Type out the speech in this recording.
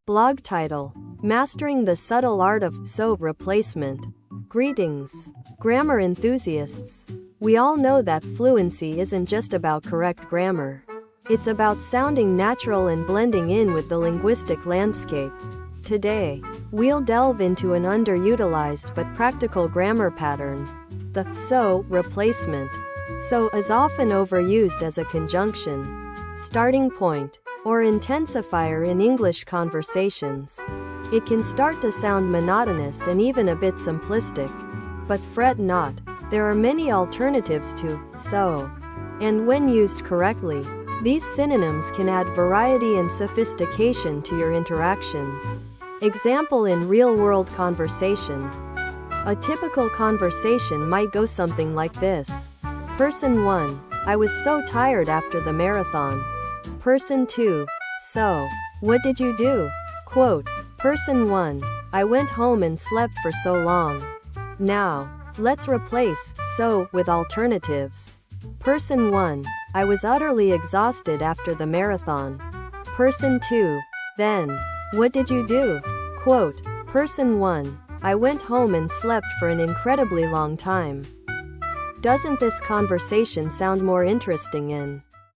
Blog title: Mastering the Subtle Art of So Replacement. Greetings, grammar enthusiasts. We all know that fluency isn't just about correct grammar. It's about sounding natural and blending in with the linguistic landscape. Today, we'll delve into an underutilized but practical grammar pattern: the so replacement. So is often overused as a conjunction, starting point, or intensifier in English conversations. It can start to sound monotonous and even a bit simplistic. But fret not, there are many alternatives to so. And when used correctly, these synonyms can add variety and sophistication to your interactions. Example in real-world conversation. A typical conversation might go something like this. Person 1: I was so tired after the marathon. Person 2: so, what did you do? Quote, Person 1: I went home and slept for so long. Now, let's replace so with alternatives. Person 1: I was utterly exhausted after the marathon. Person 2: then, what did you do? Quote, Person 1: I went home and slept for an incredibly long time. Doesn't this conversation sound more interesting in